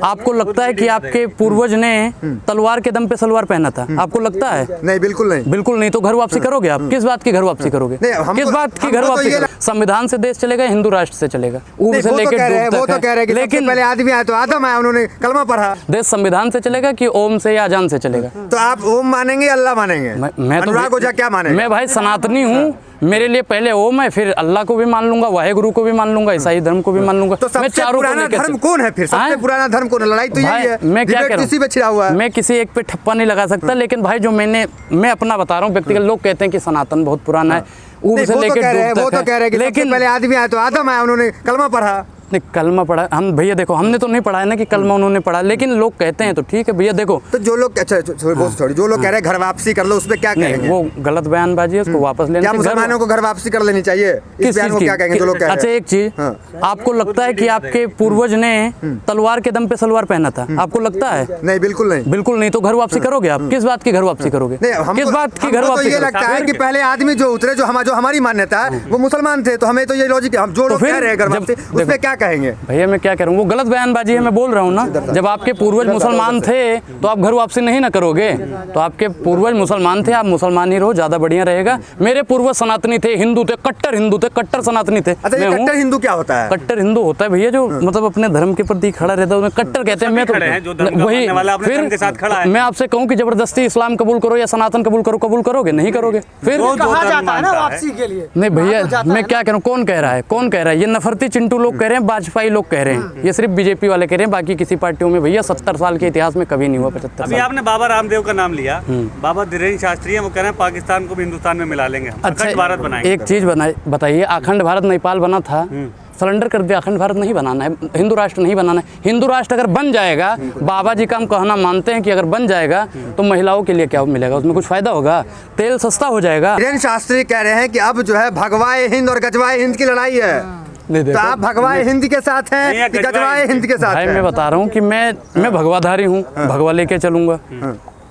आपको लगता है कि आपके पूर्वज ने तलवार के दम पे सलवार पहना था? आपको लगता है? नहीं, बिल्कुल नहीं। बिल्कुल नहीं। तो घर वापसी करोगे आप? किस बात की घर वापसी करोगे? किस बात की घर वापसी? संविधान से देश चलेगा, हिंदू राष्ट्र से चलेगा? वो तो कह रहे हैं लेकिन पहले आदमी आया तो आदम आया, उन्होंने कलमा पढ़ा। देश संविधान से चलेगा कि ओम से या अजान से चलेगा? तो आप ओम मानेंगे, अल्लाह मानेंगे? मैं अनुराग ओझा क्या मानेंगे? मैं भाई सनातनी हूँ, मेरे लिए पहले ओम है, फिर अल्लाह को भी मान लूंगा, वाहेगुरु को भी मान लूंगा, ईसाई धर्म को भी मान लूंगा। तो सबसे पुराना धर्म कौन है फिर? सबसे पुराना धर्म कौन है? लड़ाई तो यही है। मैं क्या कह रहा हूँ, मैं किसी एक पे ठप्पा नहीं लगा सकता, लेकिन भाई जो मैं अपना बता रहा हूँ व्यक्तिगत। लोग कहते हैं कि सनातन बहुत पुराना है, ऊब से लेकर दूर तक है, लेकिन पहले आदमी आया तो आदम आया, उन्होंने कलमा पढ़ा। नहीं, कलमा पढ़ा हम भैया देखो, हमने तो नहीं पढ़ा है ना कि कलमा उन्होंने पढ़ा, लेकिन लोग कहते हैं तो ठीक है भैया। देखो तो जो लोग जो लोग कह रहे हैं घर वापसी कर लो, उस पे क्या कहेंगे? वो गलत बयानबाजी है, उसको वापस लेना। क्या मुसलमानों को घर वापसी कर लेनी चाहिए? इस बयान को क्या कहेंगे जो लोग कह रहे हैं? अच्छा एक चीज, आपको लगता है कि आपके पूर्वज ने तलवार के दम पे सलवार पहना था? आपको लगता है? नहीं, बिल्कुल नहीं। बिल्कुल नहीं। तो घर वापसी करोगे आप? किस बात की घर वापसी करोगे? किस बात की घर वापसी? ये लगता है कि पहले आदमी जो उतरे, जो हमारी मान्यता है, वो मुसलमान थे, तो हमें तो ये लॉजिक, हम जो लोग कह रहे हैं घर वापसी, उस पे क्या कहेंगे? भैया मैं क्या कह रहा हूँ, वो गलत बयानबाजी है, मैं बोल रहा हूँ ना। जब आपके पूर्वज मुसलमान थे तो आप घर वापसी नहीं ना करोगे? तो आपके पूर्वज मुसलमान थे, आप मुसलमान ही रहो, ज्यादा बढ़िया रहेगा। मेरे पूर्वज सनातनी थे, हिंदू थे, कट्टर हिंदू थे, कट्टर सनातनी थे। अच्छा, ये कट्टर हिंदू क्या होता है? कट्टर हिंदू होता है भैया जो मतलब अपने धर्म के प्रति खड़ा रहता है, कट्टर कहते हैं। मैं तो वही, फिर मैं आपसे कहूँ कि जबरदस्ती इस्लाम कबूल करो या सनातन कबूल करो, कबूल करोगे? नहीं करोगे। फिर नहीं भैया मैं क्या कह रहा हूँ, कौन कह रहा है? कौन कह रहा है? ये नफरती चिंटू लोग कह रहे हैं, वाजपेयी लोग कह रहे हैं, ये सिर्फ बीजेपी वाले कह रहे हैं, बाकी किसी पार्टियों में भैया 70 साल के इतिहास में कभी नहीं हुआ। 75 अभी आपने बाबा रामदेव का नाम लिया, बाबा धीरेन्द्र शास्त्री हैं, वो कह रहे हैं पाकिस्तान को भी हिंदुस्तान में मिला लेंगे, अखंड भारत बनाएंगे। एक चीज बताइए, अखंड भारत नेपाल बना था, सरेंडर कर दिया। अखंड भारत नहीं बनाना है, हिंदू राष्ट्र नहीं बनाना है। हिंदू राष्ट्र अगर बन जाएगा, बाबा जी का हम कहना मानते हैं कि अगर बन जाएगा तो महिलाओं के लिए क्या मिलेगा? उसमें कुछ फायदा होगा? तेल सस्ता हो जाएगा। धीरेन्द्र शास्त्री कह रहे हैं कि अब जो है भगवाए हिंद और गजवाए हिंद की लड़ाई है। तो आप भगवाए हिंद के साथ हैं कि गजवाए हिंद के साथ? भाई मैं बता रहा हूँ कि मैं भगवाधारी हूँ, भगवा लेके चलूंगा,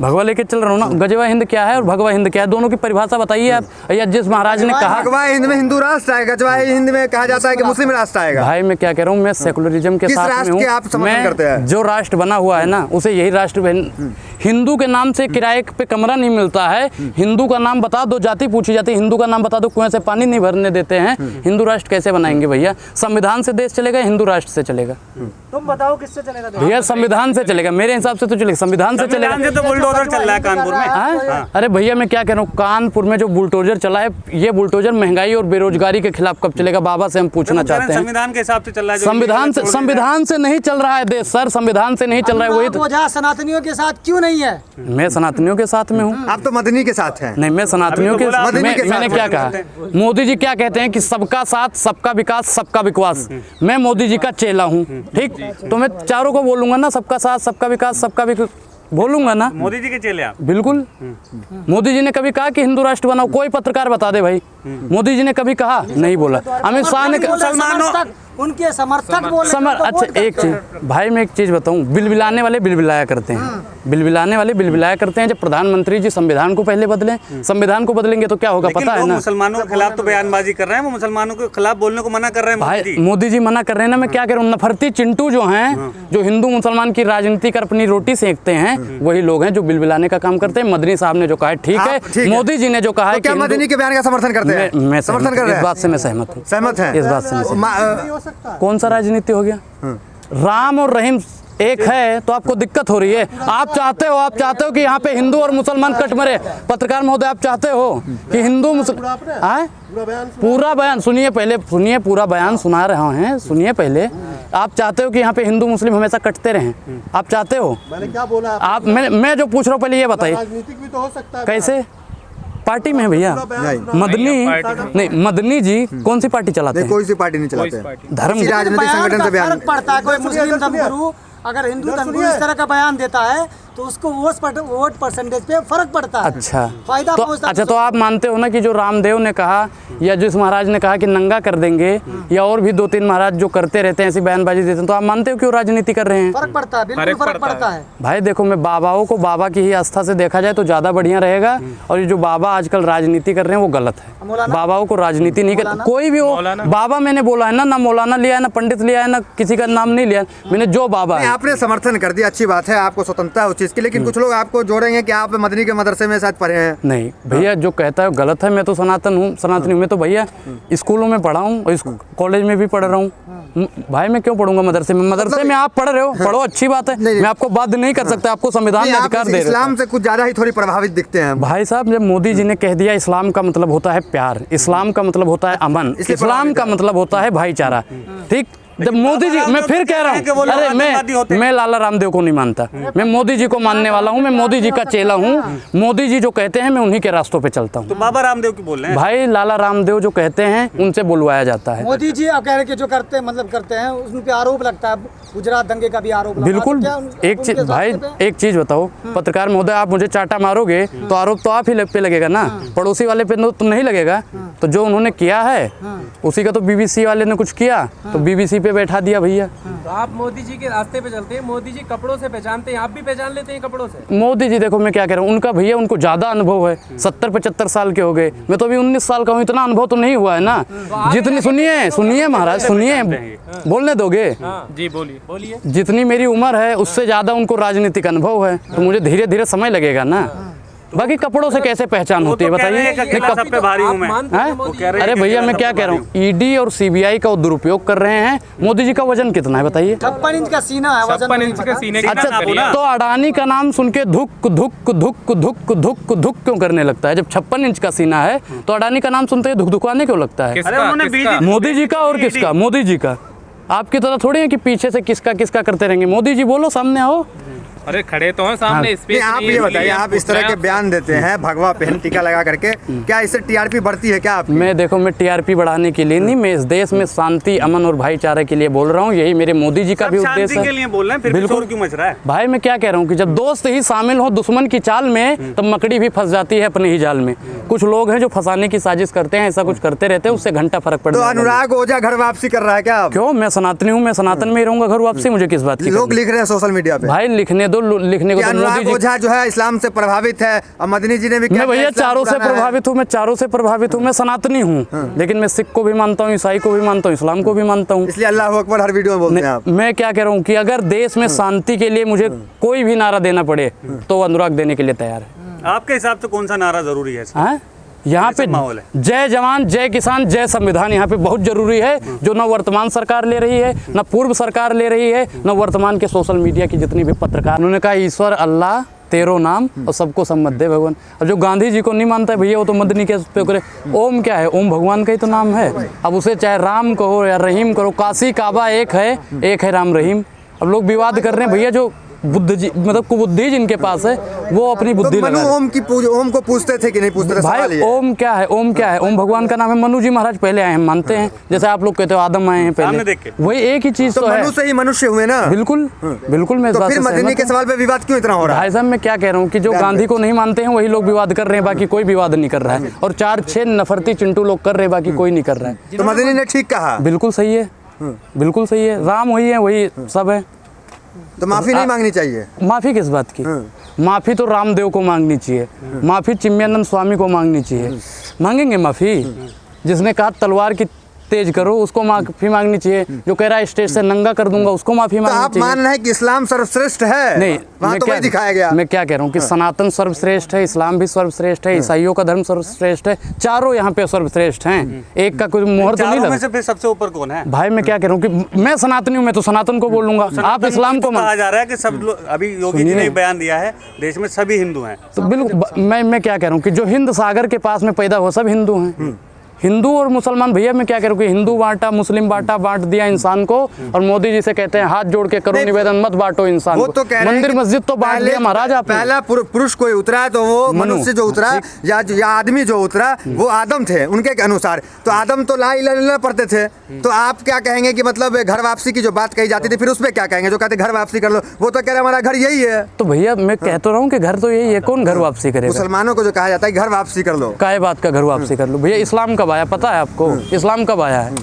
भगवा लेके चल रहा हूँ ना। गजवा हिंद क्या है और भगवा हिंद क्या है, दोनों की परिभाषा बताइए आप। या जिस महाराज ने कहा भगवा हिंद में हिंदू राष्ट्र आएगा, गजवा हिंद में कहा जाता है कि मुस्लिम राष्ट्र आएगा। भाई मैं क्या कह रहा हूँ, मैं सेकुलरिज्म के साथ में हूँ। मैं जो राष्ट्र बना हुआ है ना, उसे यही राष्ट्र। हिंदू के नाम से किराए पे कमरा नहीं मिलता है। हिंदू का नाम बता दो, जाति पूछी जाती है, हिंदू का नाम बता दो, कुएं से पानी नहीं भरने देते हैं। हिंदू राष्ट्र कैसे बनाएंगे भैया? संविधान से देश चलेगा, हिंदू राष्ट्र से चलेगा? तुम बताओ किससे चलेगा? भैया संविधान से चलेगा, मेरे हिसाब से तो चलेगा, संविधान से चलेगा। तो बुलडोजर चल रहा है कानपुर में। अरे भैया मैं क्या कह रहा हूँ, कानपुर में जो बुलडोजर चला है, ये बुलडोजर महंगाई और बेरोजगारी के खिलाफ कब चलेगा? बाबा से हम पूछना चाहते हैं। संविधान के हिसाब से चल रहा है। संविधान से नहीं चल रहा है देश सर, संविधान से नहीं चल रहा है। वही तो सनातनियों के साथ क्यों नहीं है? मैं सनातनियों के साथ में हूँ। आप तो मदनी के साथ हैं। नहीं, मैं सनातनियों के साथ। मैंने क्या कहा? मोदी जी क्या कहते हैं कि सबका साथ, सबका विकास, सबका विश्वास। मैं मोदी जी का चेला हूँ, ठीक? तो मैं चारों को बोलूंगा ना, सबका साथ, सबका विकास, सबका विकास बोलूंगा ना। मोदी जी के चेले आप? बिल्कुल। मोदी जी ने कभी कहा कि हिंदू राष्ट्र बनाओ? कोई पत्रकार बता दे भाई, मोदी जी ने कभी कहा? नहीं बोला। अमित शाह ने, उनके समर्थक बोले। अच्छा एक चीज भाई, मैं एक चीज बताऊं, बिलबिलाने वाले बिलबिलाया करते हैं, बिलबिलाने वाले बिलबिलाया करते हैं। जब प्रधानमंत्री जी संविधान को पहले बदलें, संविधान को बदलेंगे तो क्या होगा पता है ना? मुसलमानों के खिलाफ तो बयानबाजी कर रहे हैं, वो मुसलमानों के खिलाफ बोलने को मना कर रहे हैं। भाई मोदी जी मना कर रहे हैं ना, मैं क्या कह रहा हूँ, नफरती चिंटू जो हैं, जो हिंदू मुसलमान की राजनीति कर अपनी रोटी सेकते हैं, वही लोग हैं जो बिलबिलाने का काम करते हैं। मदनी साहब ने जो कहा है ठीक है, मोदी जी ने जो कहा है, क्या मदनी के बयान का समर्थन करते हैं? मैं समर्थन कर रहा हूं, इस बात से मैं सहमत हूँ। सहमत है इस बात से। कौन सा राजनीति हो गया? राम और रहीम एक है तो आपको दिक्कत हो रही है। आप चाहते हो कि यहाँ पे हिंदू और मुसलमान कट मरे। पत्रकार महोदय, आप चाहते हो कि हिंदू मुसलमान पूरा बयान सुनिए, पहले सुनिए, पूरा बयान सुना रहा हैं, सुनिए पहले। आप चाहते हो कि यहाँ पे हिंदू मुस्लिम हमेशा कटते रहें? आप चाहते हो? मैंने क्या बोला? आप मैं जो पूछ रहा हूँ पहले ये बताइए, राजनीतिक भी तो हो सकता है। कैसे? पार्टी में है भैया। मदनी नहीं, मदनी जी कौन सी पार्टी चलाते हैं? कोई सी पार्टी नहीं चलाते। धर्म राजनीतिक संगठन से बयान पड़ता है। कोई मुस्लिम धर्मगुरु अगर हिंदू धर्मगुरु इस तरह का बयान देता है तो उसको वोट परसेंटेज पे फर्क पड़ता है। अच्छा, फायदा तो अच्छा, तो आप मानते हो ना कि जो रामदेव ने कहा या जिस महाराज ने कहा कि नंगा कर देंगे, या और भी 2-3 महाराज जो करते रहते हैं ऐसी बयानबाजी देते हैं, तो आप मानते हो कि वो राजनीति कर रहे हैं? फर्क पड़ता है, बिल्कुल फर्क पड़ता है। भाई देखो, मैं बाबाओं को बाबा की ही आस्था से देखा जाए तो ज्यादा बढ़िया रहेगा। और ये जो बाबा आजकल राजनीति कर रहे हैं वो गलत है। बाबाओं को राजनीति नहीं कर, कोई भी हो बाबा। मैंने बोला है ना, ना मौलाना लिया है, ना पंडित लिया है, ना किसी का नाम नहीं लिया। मैंने जो बाबा है आपने समर्थन कर दिया, अच्छी बात है, आपको स्वतंत्रता है उस चीज़ की, लेकिन कुछ लोग आपको जोड़ेंगे कि आप मदनी के मदरसे में शायद पढ़े हैं। नहीं भैया, जो कहता है गलत है। मैं तो सनातन हूँ, सनातनी हूँ। मैं तो भैया स्कूलों में पढ़ा हूँ और कॉलेज में भी पढ़ रहा हूँ। भाई मैं क्यों पढ़ूंगा मदरसे में? मदरसे में आप पढ़ रहे हो, पढ़ो, अच्छी बात है। मैं आपको बाध्य नहीं कर सकता, आपको संविधान में अधिकार दे रहे हैं। इस्लाम से कुछ ज्यादा ही थोड़ी प्रभावित दिखते हैं भाई साहब। जब मोदी जी ने कह दिया इस्लाम का मतलब होता है प्यार, इस्लाम का मतलब होता है अमन, इस्लाम का मतलब होता है भाईचारा, ठीक। जब मोदी जी, मैं फिर कह रहा हूँ, अरे मैं लाला रामदेव को नहीं मानता, मैं मोदी जी को मानने वाला हूँ, मैं मोदी जी का चेला हूँ। मोदी जी जो कहते हैं मैं उन्हीं के रास्तों पे चलता हूँ। तो बाबा रामदेव की बोल रहे हैं भाई, लाला रामदेव जो कहते हैं उनसे बुलवाया जाता है। मोदी जी अब कह रहे कि जो करते मतलब करते हैं उन पे आरोप लगता है, गुजरात दंगे का भी आरोप लगा। बिल्कुल। एक चीज भाई, एक चीज बताओ पत्रकार महोदय, आप मुझे चाटा मारोगे तो आरोप तो आप ही पे लगेगा ना, पड़ोसी वाले पे तो नहीं लगेगा। तो जो उन्होंने किया है उसी का तो बीबीसी वाले ने कुछ किया तो बीबीसी पे बैठा दिया भैया। तो आप मोदी जी के रास्ते पे चलते हैं, मोदी जी कपड़ों से पहचानते हैं, आप भी पहचान लेते हैं कपड़ों से। मोदी जी देखो मैं क्या कह रहा हूँ, उनका भैया उनको ज्यादा अनुभव है, 70-75 साल के हो गए, मैं तो अभी 19 साल का हूँ, इतना अनुभव तो नहीं हुआ है ना। जितनी सुनिए महाराज, सुनिए, बोलने दोगे? जी बोलिए बोलिए। जितनी मेरी उम्र है उससे ज्यादा उनको राजनीतिक अनुभव है, तो मुझे धीरे धीरे समय लगेगा ना। बाकी कपड़ों से कैसे पहचान होती है बताइए? सब पे भारी हूं मैं। अरे भैया मैं क्या कह रहा हूँ, ईडी और सीबीआई का दुरुपयोग कर रहे हैं। मोदी जी का वजन कितना है बताइए? 56 इंच का सीना है, 56 इंच का सीने का। अच्छा, तो अडानी का नाम सुन के धुक धुक धुक धुक धुक धुक क्यों करने लगता है? जब 56 इंच का सीना है तो अडानी का नाम सुनते ही धुक धुकाने क्यों लगता है? मोदी जी का। और किसका? मोदी जी का। आपकी तरह थोड़ी है कि पीछे से किसका किसका करते रहेंगे। मोदी जी बोलो, सामने आओ। अरे खड़े तो हैं सामने। आप ये बताइए, आप इस तरह के बयान देते हैं भगवा पहन टीका लगा करके, क्या इससे टीआरपी बढ़ती है क्या आपकी? मैं टीआरपी बढ़ाने के लिए नहीं, मैं इस देश में शांति, अमन और भाईचारे के लिए बोल रहा हूँ। यही मेरे मोदी जी का भी उद्देश्य है। के लिए बोल रहे हैं, फिर भी शोर क्यों मच रहा है? भाई मैं क्या कह रहा हूँ कि जब दोस्त ही शामिल हो दुश्मन की चाल में, तब मकड़ी भी फंस जाती है अपने ही जाल में। कुछ लोग हैं जो फंसाने की साजिश करते हैं, ऐसा कुछ करते रहते हैं, उससे घंटा फर्क पड़ता है। तो अनुराग ओझा घर वापसी कर रहा है क्या? क्यों? मैं सनातनी हूँ, मैं सनातन में ही रहूंगा, घर वापसी मुझे किस बात की? लोग लिख रहे हैं सोशल मीडिया पे। भाई लिखने दो, लिखने को। अनुराग ओझा जो है इस्लाम से प्रभावित है, और मदनी जी ने भी। मैं भैया चारों से प्रभावित हूँ, मैं चारों से प्रभावित हूँ। मैं सनातनी हूँ, लेकिन मैं सिख को भी मानता हूँ, ईसाई को भी मानता हूँ, इस्लाम को भी मानता हूँ। इसलिए अल्लाह अकबर हर वीडियो में बोलते हैं आप। मैं क्या कह रहा हूँ कि अगर देश में शांति के लिए मुझे कोई भी नारा देना पड़े तो अनुराग देने के लिए तैयार है। आपके हिसाब से कौन सा नारा जरूरी है? यहाँ पे जय जवान जय किसान जय संविधान यहाँ पे बहुत जरूरी है, जो न वर्तमान सरकार ले रही है, न पूर्व सरकार ले रही है, न वर्तमान के सोशल मीडिया की जितनी भी पत्रकार। उन्होंने कहा ईश्वर अल्लाह तेरो नाम और सबको सम्मत दे भगवान। और जो गांधी जी को नहीं मानता है भैया, वो तो मदनी के पे करे। ओम क्या है? ओम भगवान का ही तो नाम है। अब उसे चाहे राम कहो या रहीम करो, काशी काबा एक है राम रहीम। अब लोग विवाद कर रहे हैं भैया, जो बुद्ध जी मतलब कुबुद्धि जिनके पास है वो अपनी बुद्धि तो मनु ओम को पूछते थे कि नहीं पूछते थे? भाई ओम क्या है? ओम क्या है? ओम भगवान का नाम है। मनु जी महाराज पहले आए हैं, मानते हैं, जैसे आप लोग कहते हो आदम आए हैं पहले, वही एक ही चीज तो है। मनु से ही मनुष्य हुए ना। बिल्कुल बिल्कुल। मैं तो फिर मदनी के सवाल पे विवाद क्यों इतना हो रहा है? भाई साहब मैं क्या कह रहा हूँ कि जो गांधी को नहीं मानते हैं वही लोग विवाद कर रहे हैं, बाकी कोई विवाद नहीं कर रहा है। और 4-6 नफरती चिंटू लोग कर रहे हैं, बाकी कोई नहीं कर रहा है। तो मदनी ने ठीक कहा। बिल्कुल सही है, बिल्कुल सही है। राम वही है, वही सब है। तो माफी नहीं मांगनी चाहिए? माफी किस बात की? माफी तो रामदेव को मांगनी चाहिए, माफी चिन्मयानंद स्वामी को मांगनी चाहिए। मांगेंगे माफी? जिसने कहा तलवार की तेज करो उसको माफी मांगनी चाहिए, जो कह रहा है स्टेज से नंगा कर दूंगा उसको माफी मांगनी चाहिए। तो आप मान रहे हैं कि इस्लाम सर्वश्रेष्ठ है? नहीं, वहाँ तो वही दिखाया गया। मैं क्या कह रहा हूँ कि सनातन सर्वश्रेष्ठ है, इस्लाम भी सर्वश्रेष्ठ है, ईसाइयों का धर्म सर्वश्रेष्ठ है, चारों यहाँ पे सर्वश्रेष्ठ हैं। एक का कोई मोहर तो नहीं लगा। सबसे ऊपर कौन है? भाई मैं क्या कह रहा हूँ कि मैं सनातनी हूँ, मैं तो सनातन को बोलूंगा। आप इस्लाम को कहा जा रहा है कि सब लोग, अभी योगी जी ने बयान दिया है देश में सभी हिंदू हैं। तो बिल्कुल मैं क्या कह रहा हूँ कि जो हिंद सागर के पास में पैदा हुआ सब हिंदू हैं। हिंदू और मुसलमान भैया मैं क्या कह रहा हूँ कि हिंदू बांटा मुस्लिम बांटा, बांट दिया इंसान को। और मोदी जी से कहते हैं हाथ जोड़ के करो निवेदन, मत बांटो इंसान को। तो मंदिर मस्जिद तो बांट दिया महाराज आपने। पहला पुरुष कोई उतरा तो वो मनुष्य जो उतरा या आदमी जो उतरा वो आदम थे उनके अनुसार। तो आदम तो ला इलाहा इल्लल्लाह पढ़ते थे। तो आप क्या कहेंगे कि मतलब घर वापसी की जो बात कही जाती थी, फिर उस पर क्या कहेंगे? जो कहते घर वापसी कर लो, वो तो कह रहे हमारा घर यही है। तो भैया मैं कह तो रहा हूँ कि घर तो यही है, कौन घर वापसी करेगा? मुसलमानों को जो कहा जाता है घर वापसी कर लो, काय बात का घर वापसी कर लो? भैया इस्लाम कब आया पता है आपको? इस्लाम कब आया है?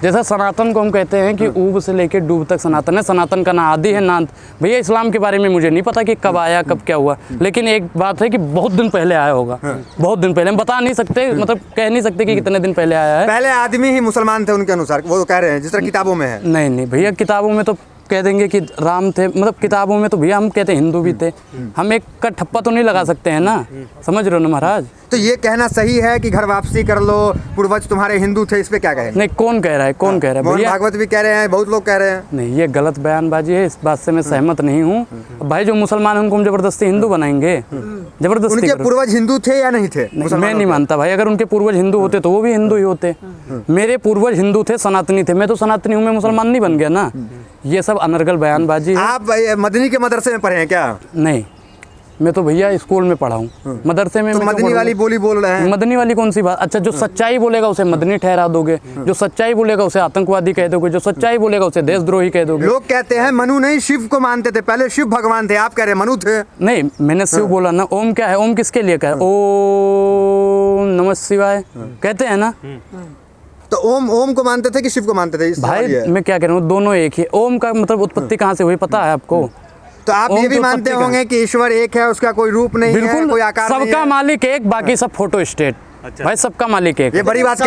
जैसा सनातन को हम कहते हैं कि ऊब से लेकर डूब तक सनातन है, सनातन का ना आदि है ना अंत। भैया इस्लाम के बारे में मुझे नहीं पता कि कब आया कब क्या हुआ, लेकिन एक बात है कि बहुत दिन पहले आया होगा। बहुत दिन पहले हम बता नहीं सकते, मतलब कह नहीं सकते कि कितने दिन पहले आया है। पहले आदमी ही मुसलमान थे उनके अनुसार, वो कह रहे हैं जिस तरह किताबों में है। नहीं भैया किताबों में तो कह देंगे कि राम थे, मतलब किताबों में तो भैया हम कहते हैं हिंदू भी थे, हम एक का ठप्पा तो नहीं लगा सकते हैं ना, समझ रहे हो ना महाराज। तो ये कहना सही है कि घर वापसी कर लो, पूर्वज तुम्हारे हिंदू थे, इस पे क्या कहेंगे? नहीं, कौन कह रहा है, कौन कह रहा है मोहन भैया? भागवत भी कह रहे हैं, बहुत लोग कह रहे हैं। नहीं, ये गलत बयानबाजी है, इस बात से मैं सहमत नहीं हूँ। भाई जो मुसलमान हैं उनको हम जबरदस्ती हिंदू बनाएंगे? जबरदस्ती उनके करो। पूर्वज हिंदू थे या नहीं थे? मैं नहीं मानता भाई, अगर उनके पूर्वज हिंदू होते तो वो भी हिंदू ही होते। मेरे पूर्वज हिंदू थे, सनातनी थे, मैं तो सनातनी हूँ, मैं मुसलमान नहीं बन गया ना। ये सब अनर्गल बयानबाजी है। आप मदनी के मदरसे में पढ़े हैं क्या? नहीं, मैं तो भैया स्कूल में पढ़ा हूँ, मदरसे में। तो मैं क्यों मदनी वाली बोली बोल रहे हैं? मदनी वाली कौन सी बात? अच्छा, जो सच्चाई बोलेगा उसे मदनी ठहरा दोगे, जो सच्चाई बोलेगा उसे आतंकवादी कह दोगे, जो सच्चाई बोलेगा उसे देशद्रोही कह दोगे। लोग कहते हैं मनु नहीं शिव को मानते थे, पहले शिव भगवान थे, आप कह रहे हैं मनु थे। नहीं, मैंने शिव बोला ना। ओम क्या है? ओम किसके लिए कहा है? ओम नमः शिवाय कहते हैं ना। तो ओम को मानते थे कि शिव को मानते थे? भाई मैं क्या कह रहा हूँ, दोनों एक ही। ओम का मतलब उत्पत्ति कहाँ से हुई पता है आपको? तो आप ये भी मानते होंगे कि ईश्वर एक है, उसका कोई रूप नहीं है, बिल्कुल, कोई आकार नहीं सबका है? मालिक एक, बाकी सब फोटो स्टेट। अच्छा। भाई सबका मालिक एक। ये बड़ी बात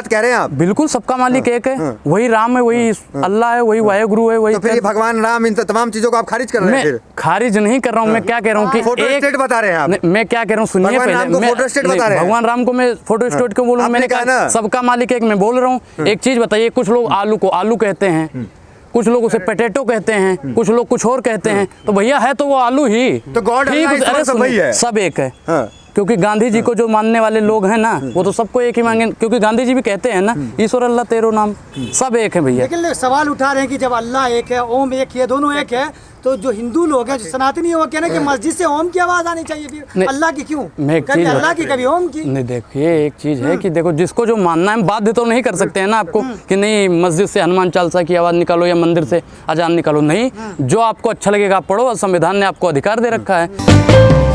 कह रहे हैं आप। बिल्कुल, सबका मालिक एक है, वही राम है, वही अल्लाह है, वही वाहेगुरु है, वही। तो फिर ये भगवान राम, इन तमाम चीजों को आप खारिज कर रहे हैं? मैं फिर खारिज नहीं कर रहा हूँ, मैं क्या कह रहा हूँ कि फोटो स्टेट बता रहे हैं आप। मैं क्या कह रहा हूँ, सुनिए भगवान पहले। राम को फोटो स्टेट बता रहे हैं। भगवान राम को मैं फोटो स्टेट क्यों बोलूँ? आपने मैंने कहा कहा ना। सबका मालिक एक, मैं बोल रहा हूँ। एक चीज बताइए, कुछ लोग आलू को आलू कहते हैं, कुछ लोग उसे पोटैटो कहते हैं, कुछ लोग कुछ और कहते हैं। तो भैया है तो वो आलू ही। तो गॉड अल्लाह ईश्वर अरे सब वही है। सब एक है। हाँ। क्योंकि गांधी जी को जो मानने वाले लोग हैं ना, वो तो सबको एक ही मांगे, क्योंकि गांधी जी भी कहते हैं ना, ईश्वर अल्लाह तेरो नाम, सब एक है भैया। लेकिन सवाल उठा रहे हैं कि जब अल्लाह एक है, ओम एक है, दोनों एक है, तो जो हिंदू लोग हैं, जो सनातनी है, वो कहना कि मस्जिद से ओम की आवाज आनी चाहिए, फिर अल्लाह की क्यों? मैं एक कभी चीज अल्लाह की, कभी ओम की। नहीं, देखिए एक चीज है कि देखो, जिसको जो मानना है, बाध्य तो नहीं कर सकते हैं ना आपको कि नहीं मस्जिद से हनुमान चालीसा की आवाज निकालो या मंदिर से अजान निकालो। नहीं, जो आपको अच्छा लगेगा आप पढ़ो, संविधान ने आपको अधिकार दे रखा है।